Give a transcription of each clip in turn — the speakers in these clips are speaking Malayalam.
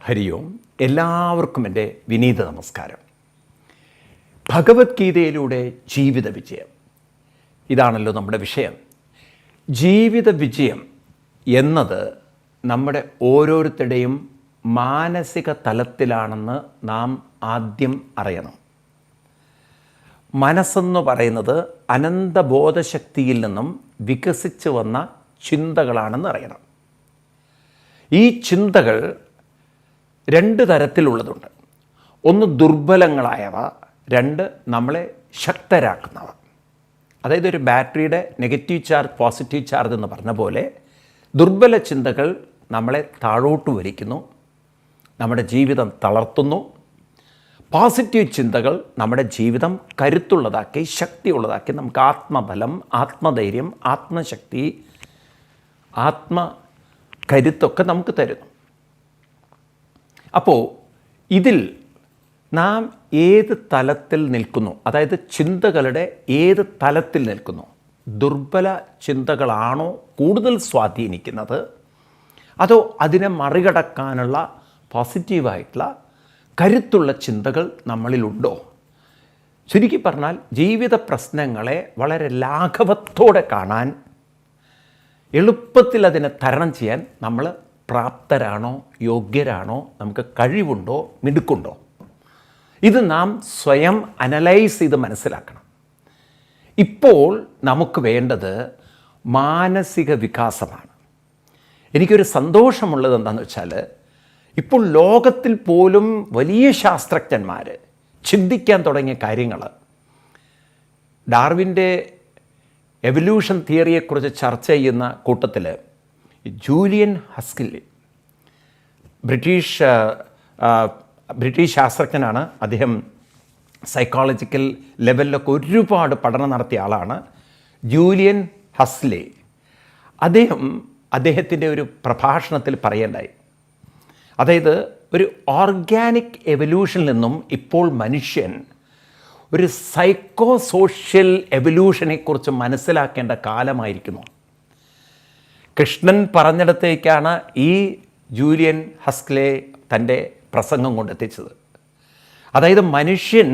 ഹരി ഓം. എല്ലാവർക്കും എൻ്റെ വിനീത നമസ്കാരം. ഭഗവത്ഗീതയിലൂടെ ജീവിത വിജയം, ഇതാണല്ലോ നമ്മുടെ വിഷയം. ജീവിത വിജയം എന്നത് നമ്മുടെ ഓരോരുത്തരുടെയും മാനസിക തലത്തിലാണെന്ന് നാം ആദ്യം അറിയണം. മനസ്സെന്ന് പറയുന്നത് അനന്തബോധശക്തിയിൽ നിന്നും വികസിച്ച് വന്ന ചിന്തകളാണെന്ന് അറിയണം. ഈ ചിന്തകൾ രണ്ട് തരത്തിലുള്ളതുണ്ട്. ഒന്ന് ദുർബലങ്ങളായവ, രണ്ട് നമ്മളെ ശക്തരാക്കുന്നവ. അതായത് ഒരു ബാറ്ററിയുടെ നെഗറ്റീവ് ചാർജ് പോസിറ്റീവ് ചാർജ് എന്ന് പറഞ്ഞ പോലെ ദുർബല ചിന്തകൾ നമ്മളെ താഴോട്ട് വലിക്കുന്നു, നമ്മുടെ ജീവിതം തളർത്തുന്നു. പോസിറ്റീവ് ചിന്തകൾ നമ്മുടെ ജീവിതം കരുത്തുള്ളതാക്കി, ശക്തിയുള്ളതാക്കി, നമുക്ക് ആത്മബലം, ആത്മധൈര്യം, ആത്മശക്തി, ആത്മകരുത്തൊക്കെ നമുക്ക് തരുന്നു. അപ്പോൾ ഇതിൽ നാം ഏത് തലത്തിൽ നിൽക്കുന്നു, അതായത് ചിന്തകളുടെ ഏത് തലത്തിൽ നിൽക്കുന്നു? ദുർബല ചിന്തകളാണോ കൂടുതൽ സ്വാധീനിക്കുന്നത്, അതോ അതിനെ മറികടക്കാനുള്ള പോസിറ്റീവായിട്ടുള്ള കരുത്തുള്ള ചിന്തകൾ നമ്മളിലുണ്ടോ? ചുരുക്കി പറഞ്ഞാൽ ജീവിത പ്രശ്നങ്ങളെ വളരെ ലാഘവത്തോടെ കാണാൻ, എളുപ്പത്തിൽ അതിനെ തരണം ചെയ്യാൻ നമ്മൾ പ്രാപ്തരാണോ, യോഗ്യരാണോ, നമുക്ക് കഴിവുണ്ടോ, മിടുക്കുണ്ടോ? ഇത് നാം സ്വയം അനലൈസ് ചെയ്ത് മനസ്സിലാക്കണം. ഇപ്പോൾ നമുക്ക് വേണ്ടത് മാനസിക വികാസമാണ്. എനിക്കൊരു സന്തോഷമുള്ളത് എന്താണെന്ന് വെച്ചാൽ, ഇപ്പോൾ ലോകത്തിൽ പോലും വലിയ ശാസ്ത്രജ്ഞന്മാർ ചിന്തിക്കാൻ തുടങ്ങിയ കാര്യങ്ങൾ, ഡാർവിൻ്റെ എവല്യൂഷൻ തിയറിയെക്കുറിച്ച് ചർച്ച ചെയ്യുന്ന കൂട്ടത്തിൽ ജൂലിയൻ ഹസ്കിലി, ബ്രിട്ടീഷ് ശാസ്ത്രജ്ഞനാണ്. അദ്ദേഹം സൈക്കോളജിക്കൽ ലെവലിലൊക്കെ ഒരുപാട് പഠനം നടത്തിയ ആളാണ്, ജൂലിയൻ ഹസ്ലി. അദ്ദേഹത്തിൻ്റെ ഒരു പ്രഭാഷണത്തിൽ പറയേണ്ടായി, അതായത് ഒരു ഓർഗാനിക് എവല്യൂഷനിൽ നിന്നും ഇപ്പോൾ മനുഷ്യൻ ഒരു സൈക്കോ സോഷ്യൽ എവല്യൂഷനെക്കുറിച്ച് മനസ്സിലാക്കേണ്ട കാലമായിരിക്കുന്നു. കൃഷ്ണൻ പറഞ്ഞിടത്തേക്കാണ് ഈ ജൂലിയൻ ഹസ്കിലെ തൻ്റെ പ്രസംഗം കൊണ്ടെത്തിച്ചത്. അതായത് മനുഷ്യൻ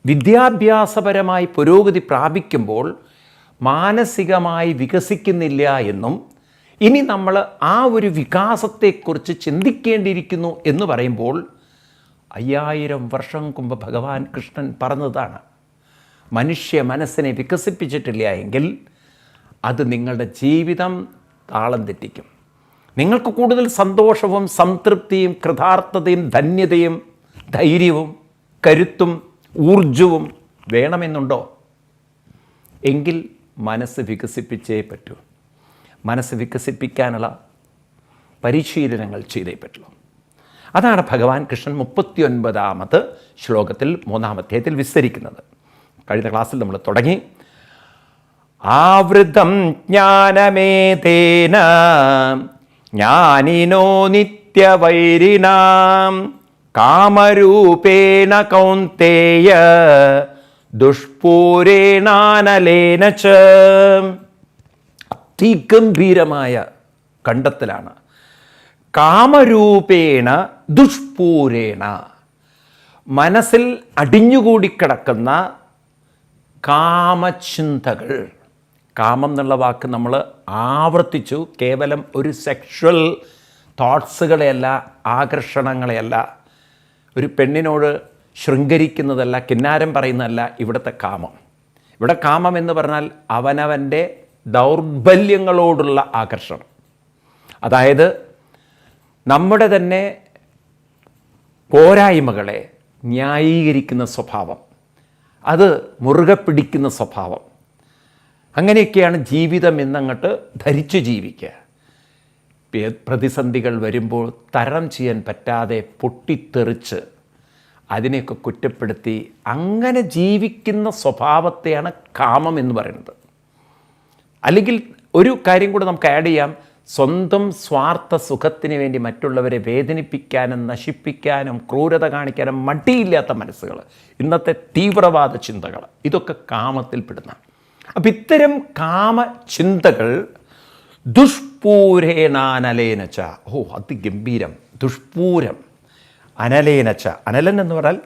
വിദ്യാഭ്യാസപരമായി പുരോഗതി പ്രാപിക്കുമ്പോൾ മാനസികമായി വികസിക്കുന്നില്ല എന്നും, ഇനി നമ്മൾ ആ ഒരു വികാസത്തെക്കുറിച്ച് ചിന്തിക്കേണ്ടിയിരിക്കുന്നു എന്ന് പറയുമ്പോൾ 5000 വർഷം മുമ്പ് ഭഗവാൻ കൃഷ്ണൻ പറഞ്ഞതാണ്, മനുഷ്യ മനസ്സിനെ വികസിപ്പിച്ചിട്ടില്ല എങ്കിൽ അത് നിങ്ങളുടെ ജീവിതം താളം തെറ്റിക്കും. നിങ്ങൾക്ക് കൂടുതൽ സന്തോഷവും സംതൃപ്തിയും കൃതാർത്ഥതയും ധന്യതയും ധൈര്യവും കരുത്തും ഊർജവും വേണമെന്നുണ്ടോ? എങ്കിൽ മനസ്സ് വികസിപ്പിച്ചേ പറ്റൂ. മനസ്സ് വികസിപ്പിക്കാനുള്ള പരിശീലനങ്ങൾ ചെയ്തേ പറ്റുള്ളൂ. അതാണ് ഭഗവാൻ കൃഷ്ണൻ 39ാമത് ശ്ലോകത്തിൽ 3-ാം അധ്യായത്തിൽ വിസ്തരിക്കുന്നത്. കഴിഞ്ഞ ക്ലാസ്സിൽ നമ്മൾ തുടങ്ങി, ആവൃതം ജ്ഞാനമേതേന ജ്ഞാനിനോ നിത്യവൈരിണാം കാമരൂപേണ കൗന്തേയ ദുഷ്പൂരേണാനലേന ച. അതിഗംഭീരമായ കണ്ടെത്തലാണ്. കാമരൂപേണ ദുഷ്പൂരേണ, മനസ്സിൽ അടിഞ്ഞുകൂടിക്കിടക്കുന്ന കാമചിന്തകൾ. കാമം എന്നുള്ള വാക്ക് നമ്മൾ ആവർത്തിച്ചു. കേവലം ഒരു സെക്ഷൽ തോട്ട്സുകളെയല്ല, ആകർഷണങ്ങളെയല്ല, ഒരു പെണ്ണിനോട് ശൃംഗരിക്കുന്നതല്ല, കിന്നാരം പറയുന്നതല്ല ഇവിടുത്തെ കാമം. ഇവിടെ കാമം എന്ന് പറഞ്ഞാൽ അവനവൻ്റെ ദൗർബല്യങ്ങളോടുള്ള ആകർഷണം. അതായത് നമ്മുടെ തന്നെ പോരായ്മകളെ ന്യായീകരിക്കുന്ന സ്വഭാവം, അത് മുറുകെ പിടിക്കുന്ന സ്വഭാവം. അങ്ങനെയൊക്കെയാണ് ജീവിതം എന്നങ്ങോട്ട് ധരിച്ചു ജീവിക്കുക. പ്രതിസന്ധികൾ വരുമ്പോൾ തരണം ചെയ്യാൻ പറ്റാതെ പൊട്ടിത്തെറിച്ച് അതിനെയൊക്കെ കുറ്റപ്പെടുത്തി അങ്ങനെ ജീവിക്കുന്ന സ്വഭാവത്തെയാണ് കാമം എന്ന് പറയുന്നത്. അല്ലെങ്കിൽ ഒരു കാര്യം കൂടെ നമുക്ക് ആഡ് ചെയ്യാം, സ്വന്തം സ്വാർത്ഥ സുഖത്തിന് വേണ്ടി മറ്റുള്ളവരെ വേദനിപ്പിക്കാനും നശിപ്പിക്കാനും ക്രൂരത കാണിക്കാനും മടിയില്ലാത്ത മനസ്സുകൾ, ഇന്നത്തെ തീവ്രവാദ ചിന്തകൾ, ഇതൊക്കെ കാമത്തിൽപ്പെടുന്ന. അപ്പം ഇത്തരം കാമചിന്തകൾ ദുഷ്പൂരേണാനലേനച്ച. അതിഗംഭീരം. ദുഷ്പൂരം അനലേനച്ച. അനലൻ എന്ന് പറഞ്ഞാൽ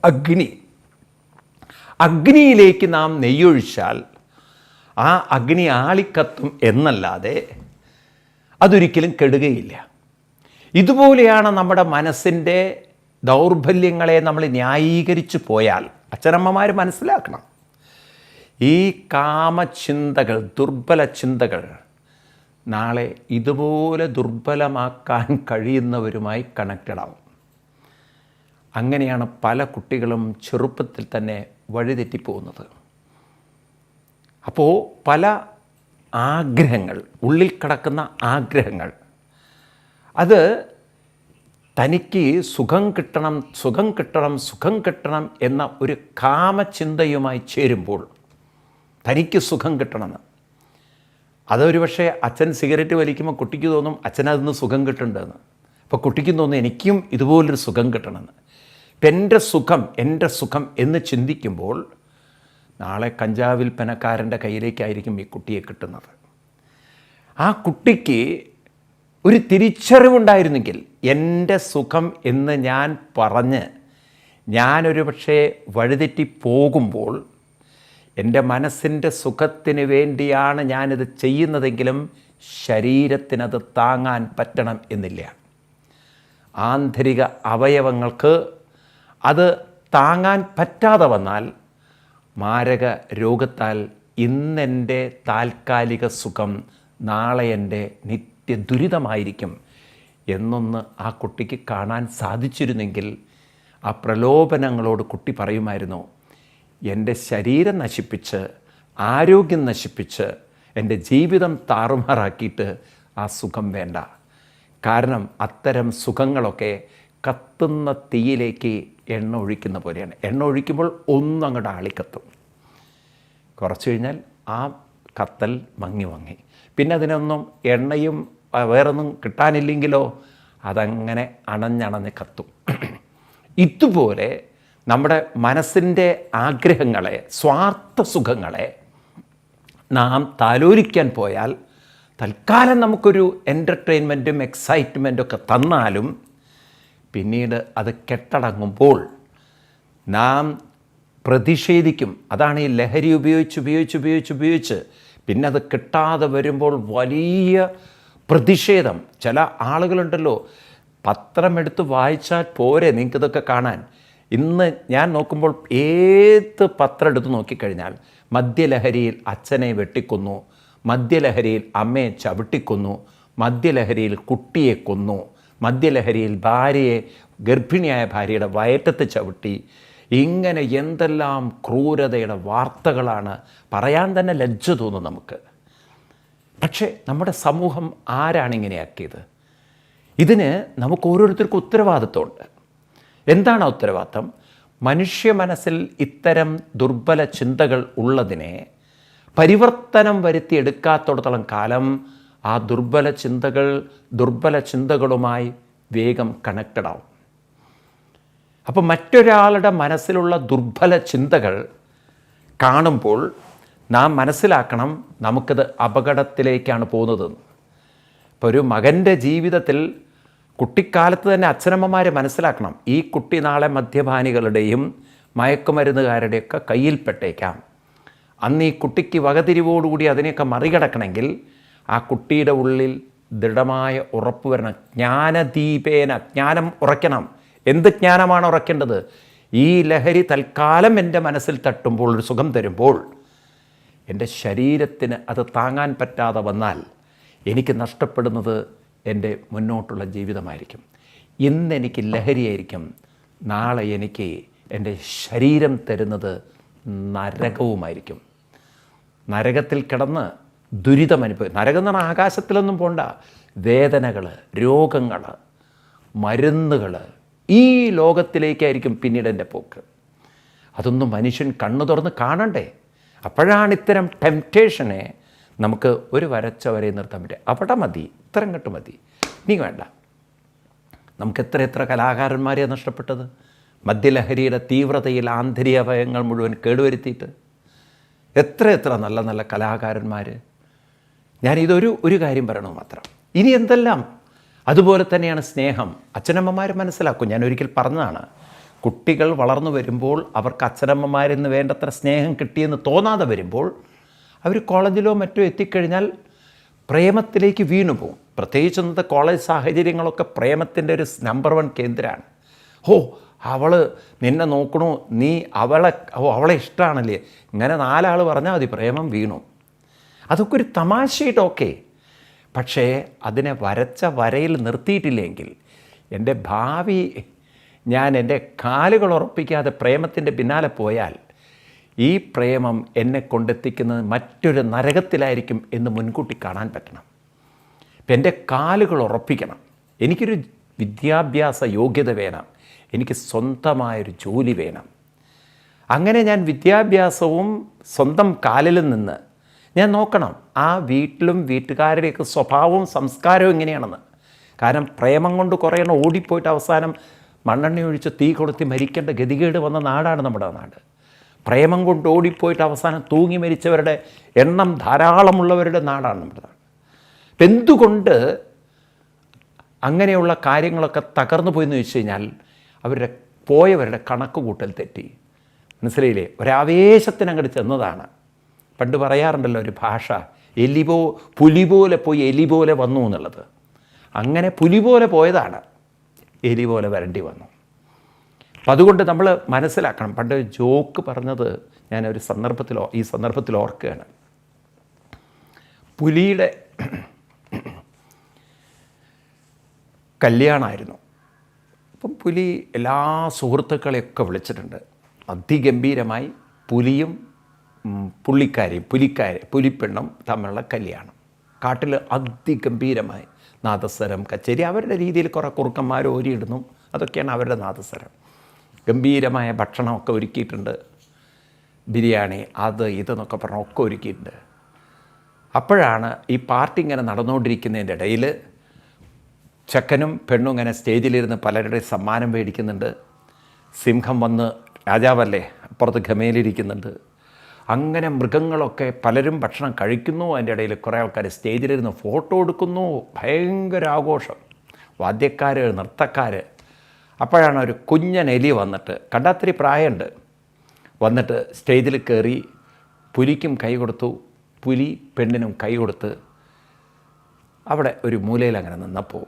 അഗ്നി. അഗ്നിയിലേക്ക് നാം നെയ്യൊഴിച്ചാൽ ആ അഗ്നി ആളിക്കത്തും എന്നല്ലാതെ അതൊരിക്കലും കെടുകയില്ല. ഇതുപോലെയാണ് നമ്മുടെ മനസ്സിൻ്റെ ദൗർബല്യങ്ങളെ നമ്മൾ ന്യായീകരിച്ചു പോയാൽ അച്ഛനമ്മമാർ മനസ്സിലാക്കണം, ഈ കാമചിന്തകൾ, ദുർബല ചിന്തകൾ നാളെ ഇതുപോലെ ദുർബലമാക്കാൻ കഴിയുന്നവരുമായി കണക്റ്റഡ് ആവും. അങ്ങനെയാണ് പല കുട്ടികളും ചെറുപ്പത്തിൽ തന്നെ വഴിതെറ്റിപ്പോകുന്നത്. അപ്പോൾ പല ആഗ്രഹങ്ങൾ, ഉള്ളിൽ കിടക്കുന്ന ആഗ്രഹങ്ങൾ, അത് തനിക്ക് സുഖം കിട്ടണം, സുഖം കിട്ടണം, സുഖം കിട്ടണം എന്ന ഒരു കാമചിന്തയുമായി ചേരുമ്പോൾ തനിക്ക് സുഖം കിട്ടണമെന്ന്, അതൊരു പക്ഷേ അച്ഛൻ സിഗരറ്റ് വലിക്കുമ്പോൾ കുട്ടിക്ക് തോന്നും അച്ഛനതിന്ന് സുഖം കിട്ടുന്നുണ്ടെന്ന്. അപ്പോൾ കുട്ടിക്ക് തോന്നും എനിക്കും ഇതുപോലൊരു സുഖം കിട്ടണമെന്ന്. ഇപ്പം എൻ്റെ സുഖം എന്ന് ചിന്തിക്കുമ്പോൾ നാളെ കഞ്ചാവ് വിൽപ്പനക്കാരൻ്റെ കയ്യിലേക്കായിരിക്കും ഈ കുട്ടിയെ കിട്ടുന്നത്. ആ കുട്ടിക്ക് ഒരു തിരിച്ചറിവുണ്ടായിരുന്നെങ്കിൽ എൻ്റെ സുഖം എന്ന് ഞാൻ പറഞ്ഞ് ഞാനൊരു പക്ഷേ വഴിതെറ്റി പോകുമ്പോൾ എൻ്റെ മനസ്സിൻ്റെ സുഖത്തിന് വേണ്ടിയാണ് ഞാനിത് ചെയ്യുന്നതെങ്കിലും ശരീരത്തിനത് താങ്ങാൻ പറ്റണം എന്നില്ല. ആന്തരിക അവയവങ്ങൾക്ക് അത് താങ്ങാൻ പറ്റാതെ വന്നാൽ മാരക രോഗത്താൽ ഇന്നെൻ്റെ താൽക്കാലിക സുഖം നാളെ എൻ്റെ നിത്യദുരിതമായിരിക്കും എന്നൊന്ന് ആ കുട്ടിക്ക് കാണാൻ സാധിച്ചിരുന്നെങ്കിൽ ആ പ്രലോഭനങ്ങളോട് കുട്ടി പറയുമായിരുന്നു, എൻ്റെ ശരീരം നശിപ്പിച്ച്, ആരോഗ്യം നശിപ്പിച്ച്, എൻ്റെ ജീവിതം താറുമാറാക്കിയിട്ട് ആ സുഖം വേണ്ട. കാരണം അത്തരം സുഖങ്ങളൊക്കെ കത്തുന്ന തീയിലേക്ക് എണ്ണ ഒഴിക്കുന്ന പോലെയാണ്. എണ്ണ ഒഴിക്കുമ്പോൾ ഒന്നങ്ങോട്ട് ആളിക്കത്തും, കുറച്ച് കഴിഞ്ഞാൽ ആ കത്തൽ മങ്ങി പിന്നെ അതിനൊന്നും എണ്ണയും വേറൊന്നും കിട്ടാനില്ലെങ്കിലോ അതങ്ങനെ അണഞ്ഞണഞ്ഞ് കത്തും. ഇതുപോലെ നമ്മുടെ മനസ്സിൻ്റെ ആഗ്രഹങ്ങളെ, സ്വാർത്ഥ സുഖങ്ങളെ നാം താലോലിക്കാൻ പോയാൽ തൽക്കാലം നമുക്കൊരു എൻ്റർടൈൻമെൻറ്റും എക്സൈറ്റ്മെൻറ്റും ഒക്കെ തന്നാലും പിന്നീട് അത് കെട്ടടങ്ങുമ്പോൾ നാം പ്രതിഷേധിക്കും. അതാണ് ഈ ലഹരി ഉപയോഗിച്ച് പിന്നെ അത് കിട്ടാതെ വരുമ്പോൾ വലിയ പ്രതിഷേധം. ചില ആളുകളുണ്ടല്ലോ, പത്രമെടുത്ത് വായിച്ചാൽ പോരെ നിങ്ങൾക്കിതൊക്കെ കാണാൻ. ഇന്ന് ഞാൻ നോക്കുമ്പോൾ ഏത് പത്രം എടുത്ത് നോക്കിക്കഴിഞ്ഞാൽ മദ്യലഹരിയിൽ അച്ഛനെ വെട്ടിക്കൊന്നു, മദ്യലഹരിയിൽ അമ്മയെ ചവിട്ടിക്കൊന്നു, മദ്യലഹരിയിൽ കുട്ടിയെ കൊന്നു, മദ്യലഹരിയിൽ ഭാര്യയെ, ഗർഭിണിയായ ഭാര്യയുടെ വയറ്റത്ത് ചവിട്ടി, ഇങ്ങനെ എന്തെല്ലാം ക്രൂരതയുടെ വാർത്തകളാണ്. പറയാൻ തന്നെ ലജ്ജ തോന്നും നമുക്ക്. പക്ഷേ നമ്മുടെ സമൂഹം ആരാണ് ഇങ്ങനെയാക്കിയത്? ഇതിന് നമുക്ക് ഓരോരുത്തർക്കും ഉത്തരവാദിത്വമുണ്ട്. എന്താണ് ആ ഉത്തരവാദിത്വം? മനുഷ്യ മനസ്സിൽ ഇത്തരം ദുർബല ചിന്തകൾ ഉള്ളതിനെ പരിവർത്തനം വരുത്തിയെടുക്കാത്തിടത്തോളം കാലം ആ ദുർബല ചിന്തകളുമായി വേഗം കണക്റ്റഡ് ആവും. അപ്പോൾ മറ്റൊരാളുടെ മനസ്സിലുള്ള ദുർബല ചിന്തകൾ കാണുമ്പോൾ നാം മനസ്സിലാക്കണം നമുക്കത് അപകടത്തിലേക്കാണ് പോകുന്നതെന്ന്. ഇപ്പോൾ ഒരു മകൻ്റെ ജീവിതത്തിൽ കുട്ടിക്കാലത്ത് തന്നെ അച്ഛനമ്മമാരെ മനസ്സിലാക്കണം, ഈ കുട്ടി നാളെ മദ്യപാനികളുടെയും മയക്കുമരുന്നുകാരുടെയൊക്കെ കയ്യിൽപ്പെട്ടേക്കാം. അന്ന് ഈ കുട്ടിക്ക് വകതിരിവോടുകൂടി അതിനെയൊക്കെ മറികടക്കണമെങ്കിൽ ആ കുട്ടിയുടെ ഉള്ളിൽ ദൃഢമായ ഉറപ്പ് വരണം. ജ്ഞാനദീപേന, ജ്ഞാനം ഉറയ്ക്കണം. എന്ത് ജ്ഞാനമാണ് ഉറയ്ക്കേണ്ടത്? ഈ ലഹരി തൽക്കാലം എൻ്റെ മനസ്സിൽ തട്ടുമ്പോൾ, ഒരു സുഖം തരുമ്പോൾ, എൻ്റെ ശരീരത്തിന് അത് താങ്ങാൻ പറ്റാതെ വന്നാൽ എനിക്ക് നഷ്ടപ്പെടുന്നത് എൻ്റെ മുന്നോട്ടുള്ള ജീവിതമായിരിക്കും. ഇന്നെനിക്ക് ലഹരിയായിരിക്കും, നാളെ എനിക്ക് എൻ്റെ ശരീരം തരുന്നത് നരകവുമായിരിക്കും. നരകത്തിൽ കിടന്ന് ദുരിതം അനുഭവിക്കും. നരകം എന്ന് പറഞ്ഞാൽ ആകാശത്തിലൊന്നും പോണ്ട. വേദനകൾ, രോഗങ്ങൾ, മരുന്നുകൾ, ഈ ലോകത്തിലേക്കായിരിക്കും പിന്നീട് എൻ്റെ പോക്ക്. അതൊന്നും മനുഷ്യൻ കണ്ണു തുറന്ന് കാണണ്ടേ? അപ്പോഴാണ് ഇത്തരം ടെംപ്റ്റേഷനെ നമുക്ക് ഒരു വരച്ച വരെ നിർത്താൻ പറ്റുക. അവിടെ മതി, ഇത്രയും കെട്ട് മതി, ഇനി വേണ്ട. നമുക്ക് എത്ര കലാകാരന്മാരെയാണ് നഷ്ടപ്പെട്ടത്? മദ്യലഹരിയുടെ തീവ്രതയിൽ ആന്തരികവയങ്ങൾ മുഴുവൻ കേടുവരുത്തിയിട്ട് എത്ര നല്ല കലാകാരന്മാർ. ഒരു കാര്യം പറയണു മാത്രം. ഇനി എന്തെല്ലാം അതുപോലെ തന്നെയാണ് സ്നേഹം. അച്ഛനമ്മമാർ മനസ്സിലാക്കും. ഞാൻ ഒരിക്കൽ പറഞ്ഞതാണ്, കുട്ടികൾ വളർന്നു വരുമ്പോൾ അവർക്ക് അച്ഛനമ്മമാരിൽ നിന്ന് വേണ്ടത്ര സ്നേഹം കിട്ടിയെന്ന് തോന്നാതെ വരുമ്പോൾ അവർ കോളേജിലോ മറ്റോ എത്തിക്കഴിഞ്ഞാൽ പ്രേമത്തിലേക്ക് വീണു പോകും. പ്രത്യേകിച്ച് ഇന്നത്തെ കോളേജ് സാഹചര്യങ്ങളൊക്കെ പ്രേമത്തിൻ്റെ ഒരു നമ്പർ 1 കേന്ദ്രമാണ്. അവൾ നിന്നെ നോക്കണു, നീ അവളെ ഇഷ്ടമാണല്ലേ, ഇങ്ങനെ 4 ആൾ പറഞ്ഞാൽ മതി, പ്രേമം വീണു. അതൊക്കെ ഒരു തമാശയായിട്ട് ഓക്കെ. പക്ഷേ അതിനെ വരച്ച വരയിൽ നിർത്തിയിട്ടില്ലെങ്കിൽ എൻ്റെ ഭാവി ഞാൻ എൻ്റെ കാലുകൾ ഉറപ്പിക്കാതെ പ്രേമത്തിൻ്റെ പിന്നാലെ പോയാൽ ഈ പ്രേമം എന്നെ കൊണ്ടെത്തിക്കുന്നത് മറ്റൊരു നരകത്തിലായിരിക്കും എന്ന് മുൻകൂട്ടി കാണാൻ പറ്റണം. ഇപ്പം എൻ്റെ കാലുകൾ ഉറപ്പിക്കണം. എനിക്കൊരു വിദ്യാഭ്യാസ യോഗ്യത വേണം, എനിക്ക് സ്വന്തമായൊരു ജോലി വേണം. അങ്ങനെ ഞാൻ വിദ്യാഭ്യാസവും സ്വന്തം കാലിൽ നിന്ന് ഞാൻ നോക്കണം ആ വീട്ടിലും വീട്ടുകാരുടെയൊക്കെ സ്വഭാവവും സംസ്കാരവും എങ്ങനെയാണെന്ന്. കാരണം പ്രേമം കൊണ്ട് കുറേ എണ്ണം ഓടിപ്പോയിട്ട് അവസാനം മണ്ണെണ്ണ ഒഴിച്ച് തീ കൊളുത്തി മരിക്കേണ്ട ഗതികേട് വന്ന നാടാണ് നമ്മുടെ നാട്. പ്രേമം കൊണ്ട് ഓടിപ്പോയിട്ട് അവസാനം തൂങ്ങി മരിച്ചവരുടെ എണ്ണം ധാരാളമുള്ളവരുടെ നാടാണ് നമ്മുടെ നാട്. അപ്പം എന്തുകൊണ്ട് അങ്ങനെയുള്ള കാര്യങ്ങളൊക്കെ തകർന്നു പോയെന്ന് ചോദിച്ചു കഴിഞ്ഞാൽ പോയവരുടെ കണക്ക് കൂട്ടൽ തെറ്റി. മനസ്സിലായില്ലേ? ഒരാവേശത്തിനങ്ങോട്ട് ചെന്നതാണ്. പണ്ട് പറയാറുണ്ടല്ലോ ഒരു ഭാഷ, പുലി പോലെ പോയി എലി പോലെ വന്നു എന്നുള്ളത്. അങ്ങനെ പുലി പോലെ പോയതാണ്, എലി പോലെ വരേണ്ടി വന്നു. അപ്പം അതുകൊണ്ട് നമ്മൾ മനസ്സിലാക്കണം. പണ്ട് ജോക്ക് പറഞ്ഞത് ഞാൻ ഈ സന്ദർഭത്തിൽ ഓർക്കുകയാണ്. പുലിയുടെ കല്യാണമായിരുന്നു. അപ്പം പുലി എല്ലാ സുഹൃത്തുക്കളെയൊക്കെ വിളിച്ചിട്ടുണ്ട്. അതിഗംഭീരമായി പുലിയും പുലിപ്പെണ്ണും തമ്മിലുള്ള കല്യാണം. കാട്ടിൽ അതിഗംഭീരമായി നാദസ്വരം, കച്ചേരി, അവരുടെ രീതിയിൽ കുറേ കുറുക്കന്മാർ ഓരിയിടുന്നു. അതൊക്കെയാണ് അവരുടെ നാദസ്വരം. ഗംഭീരമായ ഭക്ഷണമൊക്കെ ഒരുക്കിയിട്ടുണ്ട്. ബിരിയാണി ഇതെന്നൊക്കെ പറഞ്ഞ് ഒക്കെ ഒരുക്കിയിട്ടുണ്ട്. അപ്പോഴാണ് ഈ പാർട്ടി ഇങ്ങനെ നടന്നുകൊണ്ടിരിക്കുന്നതിൻ്റെ ഇടയിൽ ചെക്കനും പെണ്ണും ഇങ്ങനെ സ്റ്റേജിലിരുന്ന് പലരുടെയും സമ്മാനം മേടിക്കുന്നുണ്ട്. സിംഹം വന്ന്, രാജാവല്ലേ, അപ്പുറത്ത് ഗമയിലിരിക്കുന്നുണ്ട്. അങ്ങനെ മൃഗങ്ങളൊക്കെ പലരും ഭക്ഷണം കഴിക്കുന്നു. അതിൻ്റെ ഇടയിൽ കുറേ ആൾക്കാർ സ്റ്റേജിലിരുന്ന് ഫോട്ടോ എടുക്കുന്നു. ഭയങ്കര ആഘോഷം, വാദ്യക്കാർ, നൃത്തക്കാർ. അപ്പോഴാണ് ഒരു കുഞ്ഞൻ എലി വന്നിട്ട്, കണ്ടാത്തിരി പ്രായമുണ്ട്, വന്നിട്ട് സ്റ്റേജിൽ കയറി പുലിക്കും കൈ കൊടുത്തു, പുലി പെണ്ണിനും കൈ കൊടുത്ത് അവിടെ ഒരു മൂലയിൽ അങ്ങനെ നിന്നപ്പോൾ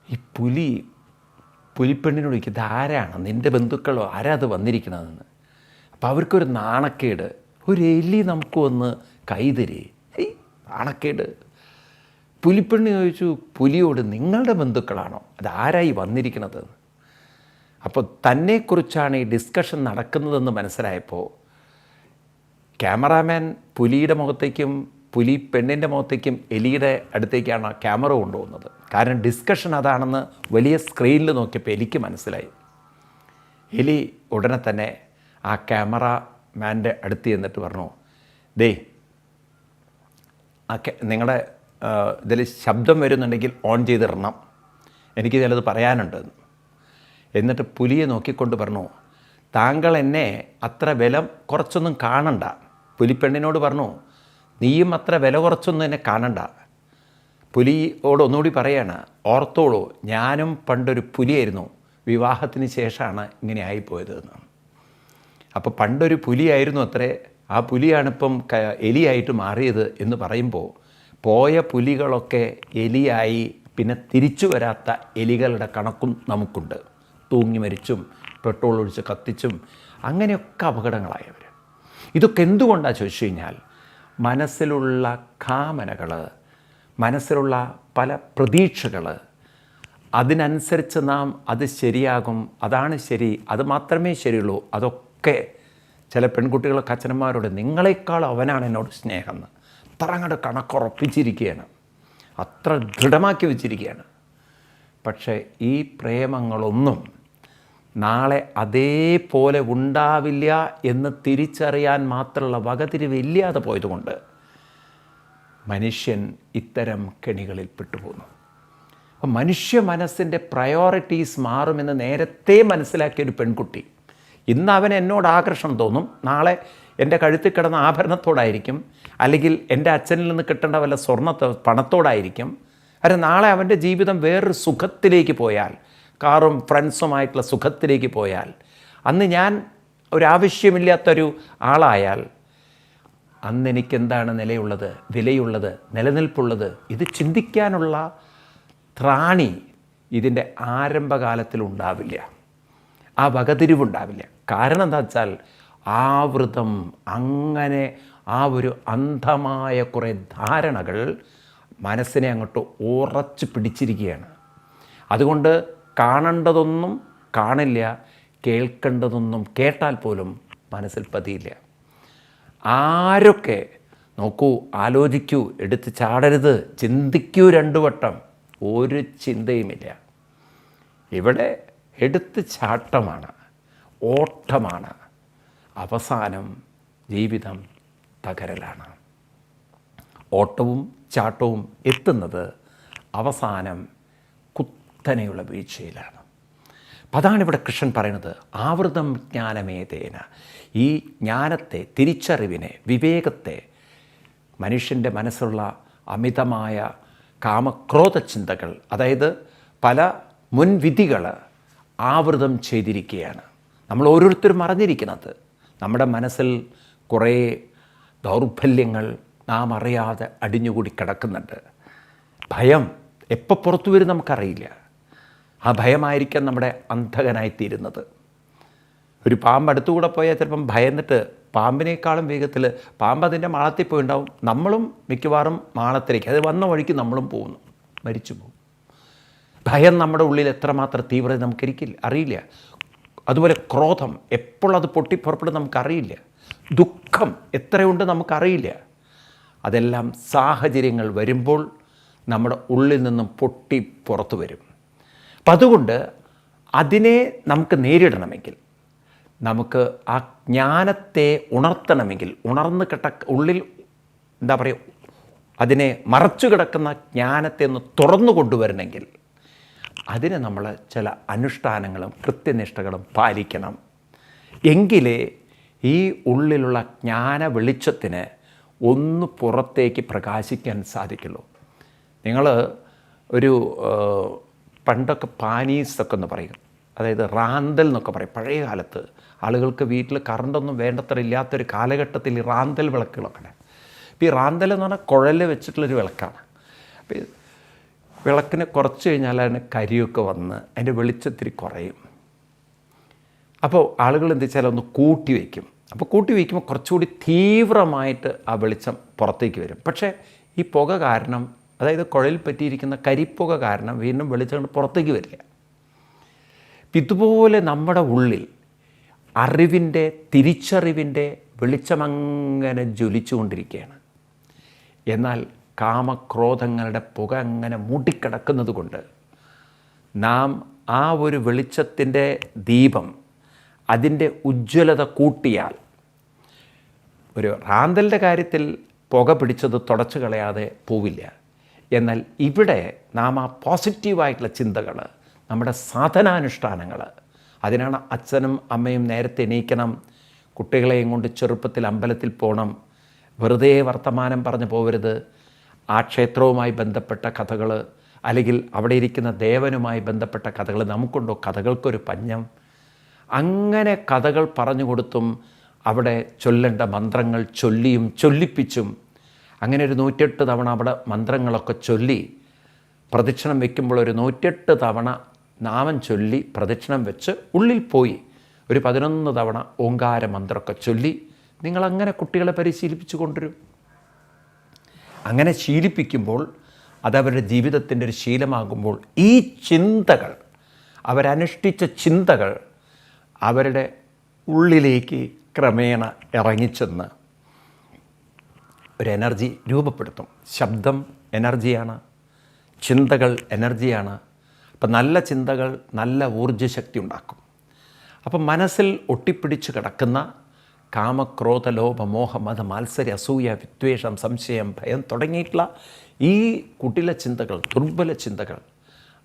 ഈ പുലിപ്പെണ്ണിനോട് ചോദിക്കും, ഇതാരാണ്, നിൻ്റെ ബന്ധുക്കളോ, ആരാ അത് വന്നിരിക്കണതെന്ന്. അപ്പോൾ അവർക്കൊരു നാണക്കേട്. ഒരു എലി നമുക്ക് വന്ന് കൈതരേ, നാണക്കേട്. പുലിപ്പെണ്ണ് ചോദിച്ചു പുലിയോട്, നിങ്ങളുടെ ബന്ധുക്കളാണോ, അതാരായി വന്നിരിക്കണത്? അപ്പോൾ തന്നെക്കുറിച്ചാണ് ഈ ഡിസ്കഷൻ നടക്കുന്നതെന്ന് മനസ്സിലായപ്പോൾ ക്യാമറാമാൻ പുലിയുടെ മുഖത്തേക്കും പുലി പെണ്ണിൻ്റെ മുഖത്തേക്കും എലിയുടെ അടുത്തേക്കാണ് ക്യാമറ കൊണ്ടുപോകുന്നത്. കാരണം ഡിസ്കഷൻ അതാണെന്ന് വലിയ സ്ക്രീനിൽ നോക്കിയപ്പോൾ എലിക്ക് മനസ്സിലായി. എലി ഉടനെ തന്നെ ആ ക്യാമറാമാൻ്റെ അടുത്ത് ചെന്നിട്ട് പറഞ്ഞു, നിങ്ങളുടെ ഇതിൽ ശബ്ദം വരുന്നുണ്ടെങ്കിൽ ഓൺ ചെയ്തിടണം, എനിക്ക് ചിലത് പറയാനുണ്ട്. എന്നിട്ട് പുലിയെ നോക്കിക്കൊണ്ട് പറഞ്ഞു, താങ്കൾ എന്നെ അത്ര വില കുറച്ചൊന്നും കാണണ്ട. പുലിപ്പെണ്ണിനോട് പറഞ്ഞു, നീയും അത്ര വില കുറച്ചൊന്നും എന്നെ കാണണ്ട. പുലിയോട് ഒന്നുകൂടി പറയാണ്, ഓർത്തോളൂ, ഞാനും പണ്ടൊരു പുലിയായിരുന്നു, വിവാഹത്തിന് ശേഷമാണ് ഇങ്ങനെ ആയിപ്പോയതെന്ന്. അപ്പോൾ പണ്ടൊരു പുലിയായിരുന്നു അത്രേ, ആ പുലിയാണിപ്പം എലിയായിട്ട് മാറിയത് എന്ന് പറയുമ്പോൾ പോയ പുലികളൊക്കെ എലിയായി പിന്നെ തിരിച്ചു വരാത്ത എലികളുടെ കണക്കും നമുക്കുണ്ട്. തൂങ്ങി മരിച്ചും പെട്രോൾ ഒഴിച്ച് കത്തിച്ചും അങ്ങനെയൊക്കെ അപകടങ്ങളായവർ. ഇതൊക്കെ എന്തുകൊണ്ടാണ് ചോദിച്ചു കഴിഞ്ഞാൽ മനസ്സിലുള്ള കാമനകൾ, മനസ്സിലുള്ള പല പ്രതീക്ഷകൾ, അതിനനുസരിച്ച് നാം അത് ശരിയാകും, അതാണ് ശരി, അത് മാത്രമേ ശരിയുള്ളൂ, അതൊക്കെ ചില പെൺകുട്ടികളൊക്കെ അച്ഛനന്മാരോട്, നിങ്ങളെക്കാൾ അവനാണ് എന്നോട് സ്നേഹം എന്ന് അത്ര അങ്ങോട്ട് കണക്കുറപ്പിച്ചിരിക്കുകയാണ്, അത്ര ദൃഢമാക്കി വെച്ചിരിക്കുകയാണ്. പക്ഷേ ഈ പ്രേമങ്ങളൊന്നും നാളെ അതേപോലെ ഉണ്ടാവില്ല എന്ന് തിരിച്ചറിയാൻ മാത്രമുള്ള വകതിരിവില്ലാതെ പോയതുകൊണ്ട് മനുഷ്യൻ ഇത്തരം കെണികളിൽ പെട്ടുപോകുന്നു. അപ്പം മനുഷ്യ മനസ്സിൻ്റെ പ്രയോറിറ്റീസ് മാറുമെന്ന് നേരത്തെ മനസ്സിലാക്കിയൊരു പെൺകുട്ടി ഇന്ന് അവന് എന്നോട് ആകർഷണം തോന്നും, നാളെ എൻ്റെ കഴുത്തിൽ കിടന്ന ആഭരണത്തോടായിരിക്കും, അല്ലെങ്കിൽ എൻ്റെ അച്ഛനിൽ നിന്ന് കിട്ടേണ്ട വല്ല പണത്തോടായിരിക്കും. കാരണം നാളെ അവൻ്റെ ജീവിതം വേറൊരു സുഖത്തിലേക്ക് പോയാൽ, കാറും ഫ്രണ്ട്സുമായിട്ടുള്ള സുഖത്തിലേക്ക് പോയാൽ, അന്ന് ഞാൻ ഒരാവശ്യമില്ലാത്തൊരു ആളായാൽ, അന്ന് എനിക്കെന്താണ് വിലയുള്ളത്, നിലനിൽപ്പുള്ളത്? ഇത് ചിന്തിക്കാനുള്ള ത്രാണി ഇതിൻ്റെ ആരംഭകാലത്തിലുണ്ടാവില്ല, ആ വകതിരിവുണ്ടാവില്ല. കാരണം എന്താ വെച്ചാൽ ആവൃതം അങ്ങനെ ആ ഒരു അന്ധമായ കുറേ ധാരണകൾ മനസ്സിനെ അങ്ങോട്ട് ഉറച്ച് പിടിച്ചിരിക്കുകയാണ്. അതുകൊണ്ട് കാണേണ്ടതൊന്നും കാണില്ല, കേൾക്കേണ്ടതൊന്നും കേട്ടാൽ പോലും മനസ്സിൽ പതിയില്ല. ആരൊക്കെ നോക്കൂ, ആലോചിക്കൂ, എടുത്ത് ചാടരുത്, ചിന്തിക്കൂ 2 വട്ടം, ഒരു ചിന്തയുമില്ല. ഇവിടെ എടുത്ത് ചാട്ടമാണ്, ഓട്ടമാണ്, അവസാനം ജീവിതം തകരലാണ്. ഓട്ടവും ചാട്ടവും എത്തുന്നത് അവസാനം കുത്തനെയുള്ള വീഴ്ചയിലാണ്. അപ്പം അതാണ് ഇവിടെ കൃഷ്ണൻ പറയുന്നത്, ആവൃതം ജ്ഞാനമേതേന. ഈ ജ്ഞാനത്തെ, തിരിച്ചറിവിനെ, വിവേകത്തെ മനുഷ്യൻ്റെ മനസ്സുള്ള അമിതമായ കാമക്രോധ ചിന്തകൾ, അതായത് പല മുൻവിധികൾ ആവൃതം ചെയ്തിരിക്കുകയാണ്. നമ്മൾ ഓരോരുത്തരും അറിഞ്ഞിരിക്കുന്നത് നമ്മുടെ മനസ്സിൽ കുറേ ദൗർബല്യങ്ങൾ നാം അറിയാതെ അടിഞ്ഞുകൂടി കിടക്കുന്നുണ്ട്. ഭയം എപ്പോൾ പുറത്തു വരും നമുക്കറിയില്ല. ആ ഭയമായിരിക്കാം നമ്മുടെ അന്ധകനായിത്തീരുന്നത്. ഒരു പാമ്പ് അടുത്തുകൂടെ പോയാൽ ചിലപ്പം ഭയന്നിട്ട് പാമ്പിനേക്കാളും വേഗത്തിൽ പാമ്പ് അതിൻ്റെ മാളത്തിൽ പോയിണ്ടാവും, നമ്മളും മിക്കവാറും മാളത്തിലേക്ക്, അത് വന്ന വഴിക്ക് നമ്മളും പോകുന്നു, മരിച്ചു പോകും. ഭയം നമ്മുടെ ഉള്ളിൽ എത്രമാത്രം തീവ്രത നമുക്കൊരിക്കലും അറിയില്ല. അതുപോലെ ക്രോധം എപ്പോൾ അത് പൊട്ടിപ്പുറപ്പെടും നമുക്കറിയില്ല. ദുഃഖം എത്രയുണ്ട് നമുക്കറിയില്ല. അതെല്ലാം സാഹചര്യങ്ങൾ വരുമ്പോൾ നമ്മുടെ ഉള്ളിൽ നിന്നും പൊട്ടി പുറത്തു വരും. അപ്പം അതുകൊണ്ട് അതിനെ നമുക്ക് നേരിടണമെങ്കിൽ, നമുക്ക് ആ ജ്ഞാനത്തെ ഉണർത്തണമെങ്കിൽ, ഉണർന്ന് ഉള്ളിൽ എന്താ പറയുക, അതിനെ മറച്ചു കിടക്കുന്ന ജ്ഞാനത്തെ ഒന്ന് തുറന്നു കൊണ്ടുവരണമെങ്കിൽ അതിന് നമ്മൾ ചില അനുഷ്ഠാനങ്ങളും കൃത്യനിഷ്ഠകളും പാലിക്കണം. എങ്കിലേ ഈ ഉള്ളിലുള്ള ജ്ഞാന വെളിച്ചത്തിന് ഒന്ന് പുറത്തേക്ക് പ്രകാശിക്കാൻ സാധിക്കുള്ളൂ. നിങ്ങൾ ഒരു പണ്ടൊക്കെ പാനീസൊക്കെ എന്ന് പറയും, അതായത് റാന്തൽ എന്നൊക്കെ പറയും. പഴയ കാലത്ത് ആളുകൾക്ക് വീട്ടിൽ കറണ്ടൊന്നും വേണ്ടത്ര ഇല്ലാത്തൊരു കാലഘട്ടത്തിൽ ഈ റാന്തൽ വിളക്കുകളൊക്കെ. അപ്പോൾ ഈ റാന്തൽ എന്ന് പറഞ്ഞാൽ കുഴൽ വെച്ചിട്ടുള്ളൊരു വിളക്കാണ്. അപ്പോൾ വിളക്കിന് കുറച്ച് കഴിഞ്ഞാൽ അതിന് കരിയൊക്കെ വന്ന് അതിൻ്റെ വെളിച്ചത്തിരി കുറയും. അപ്പോൾ ആളുകൾ എന്ത് വെച്ചാൽ ഒന്ന് കൂട്ടി വയ്ക്കും. അപ്പോൾ കൂട്ടി വയ്ക്കുമ്പോൾ കുറച്ചുകൂടി തീവ്രമായിട്ട് ആ വെളിച്ചം പുറത്തേക്ക് വരും. പക്ഷേ ഈ പുക കാരണം, അതായത് കുഴലിൽ പറ്റിയിരിക്കുന്ന കരിപ്പുക കാരണം വീണ്ടും വെളിച്ചം പുറത്തേക്ക് വരില്ല. ഇതുപോലെ നമ്മുടെ ഉള്ളിൽ അറിവിൻ്റെ, തിരിച്ചറിവിൻ്റെ വെളിച്ചമങ്ങനെ ജ്വലിച്ചുകൊണ്ടിരിക്കുകയാണ്. എന്നാൽ കാമക്രോധങ്ങളുടെ പുക അങ്ങനെ മൂടിക്കിടക്കുന്നത് കൊണ്ട് നാം ആ ഒരു വെളിച്ചത്തിൻ്റെ ദീപം, അതിൻ്റെ ഉജ്ജ്വലത കൂട്ടിയാൽ, ഒരു റാന്തലിൻ്റെ കാര്യത്തിൽ പുക പിടിച്ചത് തുടച്ചു കളയാതെ പോവില്ല. എന്നാൽ ഇവിടെ നാം ആ പോസിറ്റീവായിട്ടുള്ള ചിന്തകൾ, നമ്മുടെ സാധനാനുഷ്ഠാനങ്ങൾ, അതിനാണ് അച്ഛനും അമ്മയും നേരത്തെ എണീക്കണം, കുട്ടികളെയും കൊണ്ട് ചെറുപ്പത്തിൽ അമ്പലത്തിൽ പോകണം, വെറുതെ വർത്തമാനം പറഞ്ഞു പോകരുത്, ആ ക്ഷേത്രവുമായി ബന്ധപ്പെട്ട കഥകൾ, അല്ലെങ്കിൽ അവിടെ ഇരിക്കുന്ന ദേവനുമായി ബന്ധപ്പെട്ട കഥകൾ. നമുക്കുണ്ടോ കഥകൾക്കൊരു പഞ്ഞം? അങ്ങനെ കഥകൾ പറഞ്ഞു കൊടുത്തും അവിടെ ചൊല്ലേണ്ട മന്ത്രങ്ങൾ ചൊല്ലിയും ചൊല്ലിപ്പിച്ചും, അങ്ങനെ ഒരു 108 തവണ അവിടെ മന്ത്രങ്ങളൊക്കെ ചൊല്ലി, പ്രദക്ഷിണം വയ്ക്കുമ്പോൾ ഒരു 108 തവണ നാമം ചൊല്ലി പ്രദക്ഷിണം വെച്ച് ഉള്ളിൽ പോയി ഒരു 11 തവണ ഓങ്കാര മന്ത്രമൊക്കെ ചൊല്ലി നിങ്ങളങ്ങനെ കുട്ടികളെ പരിശീലിപ്പിച്ചു കൊണ്ടുവരും. അങ്ങനെ ശീലിപ്പിക്കുമ്പോൾ അതവരുടെ ജീവിതത്തിൻ്റെ ഒരു ശീലമാകുമ്പോൾ ഈ ചിന്തകൾ, അവരനുഷ്ഠിച്ച ചിന്തകൾ അവരുടെ ഉള്ളിലേക്ക് ക്രമേണ ഇറങ്ങിച്ചെന്ന് ഒരു എനർജി രൂപപ്പെടുത്തും. ശബ്ദം എനർജിയാണ്, ചിന്തകൾ എനർജിയാണ്. അപ്പം നല്ല ചിന്തകൾ നല്ല ഊർജ്ജശക്തി ഉണ്ടാക്കും. അപ്പം മനസ്സിൽ ഒട്ടിപ്പിടിച്ച് കിടക്കുന്ന കാമക്രോധ ലോഭ മോഹ മത മാത്സര്യ അസൂയ വിദ്വേഷം സംശയം ഭയം തുടങ്ങിയിട്ടുള്ള ഈ കുടില ചിന്തകൾ, ദുർബല ചിന്തകൾ,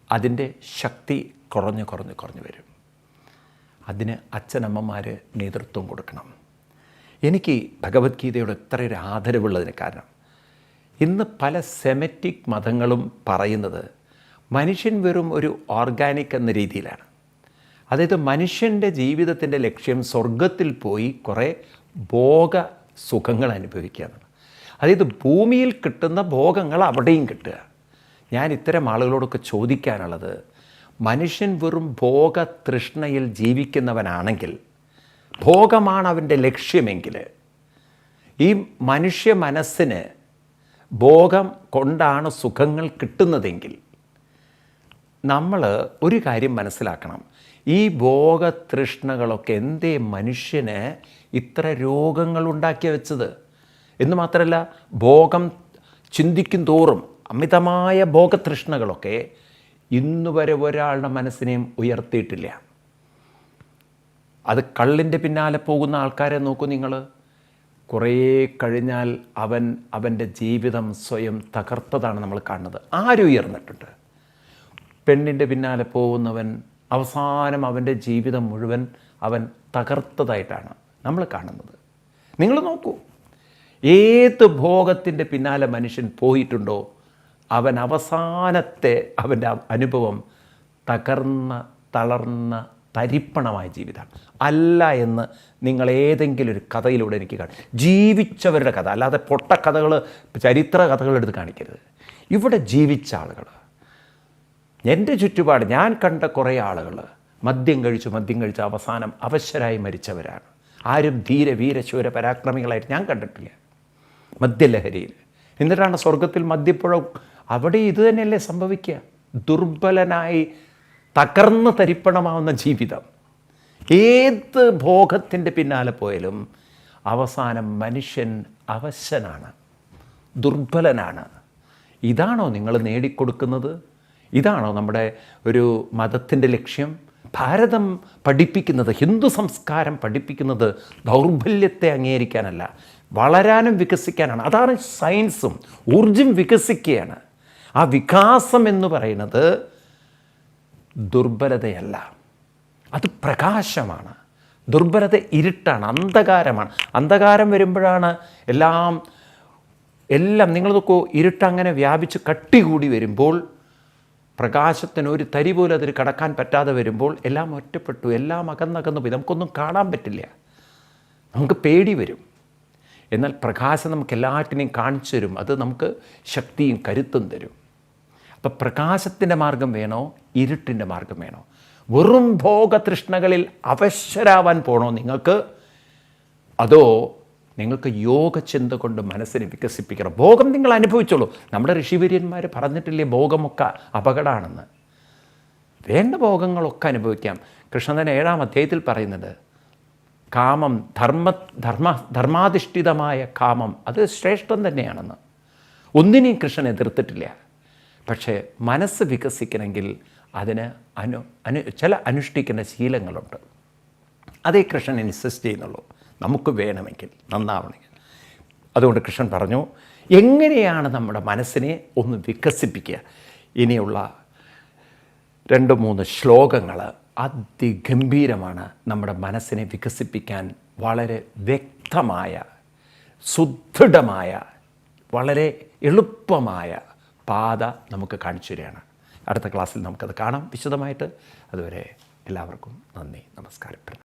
അതിൻ്റെ ശക്തി കുറഞ്ഞു വരും. അതിന് അച്ഛനമ്മമാർ നേതൃത്വം കൊടുക്കണം. എനിക്ക് ഭഗവത്ഗീതയോട് ഇത്ര ഒരു ആദരവുള്ളതിന് കാരണം ഇന്ന് പല സെമറ്റിക് മതങ്ങളും പറയുന്നത് മനുഷ്യൻ വെറും ഒരു ഓർഗാനിക് എന്ന രീതിയിലാണ്. അതായത് മനുഷ്യൻ്റെ ജീവിതത്തിൻ്റെ ലക്ഷ്യം സ്വർഗത്തിൽ പോയി കുറേ ഭോഗ സുഖങ്ങൾ അനുഭവിക്കുക എന്നാണ്. അതായത് ഭൂമിയിൽ കിട്ടുന്ന ഭോഗങ്ങൾ അവിടെയും കിട്ടുക. ഞാൻ ഇത്തരം ആളുകളോടൊക്കെ ചോദിക്കാനുള്ളത്, മനുഷ്യൻ വെറും ഭോഗതൃഷ്ണയിൽ ജീവിക്കുന്നവനാണെങ്കിൽ, ഭോഗമാണ് അവൻ്റെ ലക്ഷ്യമെങ്കിൽ, ഈ മനുഷ്യ മനസ്സിന് ഭോഗം കൊണ്ടാണ് സുഖങ്ങൾ കിട്ടുന്നതെങ്കിൽ, നമ്മൾ ഒരു കാര്യം മനസ്സിലാക്കണം. ഈ ഭോഗതൃഷ്ണകളൊക്കെ എന്തേ മനുഷ്യന് ഇത്ര രോഗങ്ങൾ ഉണ്ടാക്കി വെച്ചത് എന്ന് മാത്രമല്ല, ഭോഗം ചിന്തിക്കും തോറും അമിതമായ ഭോഗതൃഷ്ണകളൊക്കെ ഇന്നുവരെ ഒരാളുടെ മനസ്സിനെയും ഉയർത്തിയിട്ടില്ല. അത് കള്ളിൻ്റെ പിന്നാലെ പോകുന്ന ആൾക്കാരെ നോക്കൂ നിങ്ങൾ. കുറേ കഴിഞ്ഞാൽ അവൻ്റെ ജീവിതം സ്വയം തകർത്തതാണ് നമ്മൾ കാണുന്നത്. ആരും ഉയർന്നിട്ടുണ്ട്. പെണ്ണിൻ്റെ പിന്നാലെ പോകുന്നവൻ അവസാനം അവൻ്റെ ജീവിതം മുഴുവൻ അവൻ തകർത്തതായിട്ടാണ് നമ്മൾ കാണുന്നത്. നിങ്ങൾ നോക്കൂ, ഏത് ഭോഗത്തിൻ്റെ പിന്നാലെ മനുഷ്യൻ പോയിട്ടുണ്ടോ അവൻ അവസാനത്തെ അവൻ്റെ അനുഭവം തകർന്ന തളർന്ന തരിപ്പണമായ ജീവിതമാണ്. അല്ല എന്ന് നിങ്ങൾ ഏതെങ്കിലും ഒരു കഥയിലൂടെ എനിക്ക് കാണും. ജീവിച്ചവരുടെ കഥ, അല്ലാതെ പൊട്ടക്കഥകൾ, ചരിത്ര കഥകൾ എടുത്ത് കാണിക്കരുത്. ഇവിടെ ജീവിച്ച ആളുകൾ, എൻ്റെ ചുറ്റുപാട് ഞാൻ കണ്ട കുറേ ആളുകൾ മദ്യം കഴിച്ച് അവസാനം അവശരായി മരിച്ചവരാണ്. ആരും ധീര വീരശൂര പരാക്രമികളായിട്ട് ഞാൻ കണ്ടിട്ടില്ല. മദ്യലഹരിയിൽ എന്നിട്ടാണ് സ്വർഗത്തിൽ മദ്യപ്പുഴ. അവിടെ ഇത് തന്നെയല്ലേ സംഭവിക്കുക? ദുർബലനായി തകർന്ന് തരിപ്പണമാവുന്ന ജീവിതം. ഏത് ഭോഗത്തിൻ്റെ പിന്നാലെ പോയാലും അവസാനം മനുഷ്യൻ അവശനാണ്, ദുർബലനാണ്. ഇതാണോ നിങ്ങൾ നേടിക്കൊടുക്കുന്നത്? ഇതാണോ നമ്മുടെ ഒരു മതത്തിൻ്റെ ലക്ഷ്യം? ഭാരതം പഠിപ്പിക്കുന്നത്, ഹിന്ദു സംസ്കാരം പഠിപ്പിക്കുന്നത് ദൗർബല്യത്തെ അംഗീകരിക്കാനല്ല, വളരാനും വികസിക്കാനാണ്. അതാണ് സയൻസും. ഊർജം വികസിക്കുകയാണ്. ആ വികാസം എന്ന് പറയുന്നത് ദുർബലതയല്ല, അത് പ്രകാശമാണ്. ദുർബലത ഇരുട്ടാണ്, അന്ധകാരമാണ്. അന്ധകാരം വരുമ്പോഴാണ് എല്ലാം നിങ്ങൾ നോക്കൂ, ഇരുട്ടങ്ങനെ വ്യാപിച്ച് കട്ടി കൂടി വരുമ്പോൾ, പ്രകാശത്തിന് ഒരു തരി പോലും അതിൽ കടക്കാൻ പറ്റാതെ വരുമ്പോൾ എല്ലാം ഒറ്റപ്പെട്ടു, എല്ലാം അകന്നകന്നു പോയി. നമുക്കൊന്നും കാണാൻ പറ്റില്ല, നമുക്ക് പേടി വരും. എന്നാൽ പ്രകാശം നമുക്ക് എല്ലാറ്റിനെയും കാണിച്ചു തരും. അത് നമുക്ക് ശക്തിയും കരുത്തും തരും. അപ്പം പ്രകാശത്തിൻ്റെ മാർഗം വേണോ, ഇരുട്ടിൻ്റെ മാർഗം വേണോ? വെറും ഭോഗതൃഷ്ണകളിൽ അവശരാവാൻ പോണോ നിങ്ങൾക്ക്? അതോ നിങ്ങൾക്ക് യോഗചിന്ത കൊണ്ട് മനസ്സിനെ വികസിപ്പിക്കണം? ഭോഗം നിങ്ങൾ അനുഭവിച്ചോളൂ. നമ്മുടെ ഋഷിവര്യന്മാർ പറഞ്ഞിട്ടില്ലേ ഭോഗമൊക്കെ അപകടമാണെന്ന്? വേണ്ട ഭോഗങ്ങളൊക്കെ അനുഭവിക്കാം. കൃഷ്ണൻ 7-ാം അധ്യായത്തിൽ പറയുന്നത് കാമം, ധർമാധിഷ്ഠിതമായ കാമം അത് ശ്രേഷ്ഠം തന്നെയാണെന്ന്. ഒന്നിനെയും കൃഷ്ണൻ എതിർത്തിട്ടില്ല. പക്ഷേ മനസ്സ് വികസിക്കണമെങ്കിൽ അതിന് ചില അനുഷ്ഠിക്കുന്ന ശീലങ്ങളുണ്ട്. അതേ കൃഷ്ണൻ ഇൻസിസ്റ്റ് ചെയ്യുന്നുള്ളൂ. നമുക്ക് വേണമെങ്കിൽ, നന്നാവണമെങ്കിൽ. അതുകൊണ്ട് കൃഷ്ണൻ പറഞ്ഞു, എങ്ങനെയാണ് നമ്മുടെ മനസ്സിനെ ഒന്ന് വികസിപ്പിക്കുക? ഇനിയുള്ള 2-3 ശ്ലോകങ്ങൾ അതിഗംഭീരമാണ്. നമ്മുടെ മനസ്സിനെ വികസിപ്പിക്കാൻ വളരെ വ്യക്തമായ, സുദൃഢമായ, വളരെ എളുപ്പമായ പാത നമുക്ക് കാണിച്ചു തരികയാണ്. അടുത്ത ക്ലാസ്സിൽ നമുക്കത് കാണാം വിശദമായിട്ട്. അതുവരെ എല്ലാവർക്കും നന്ദി, നമസ്കാരം.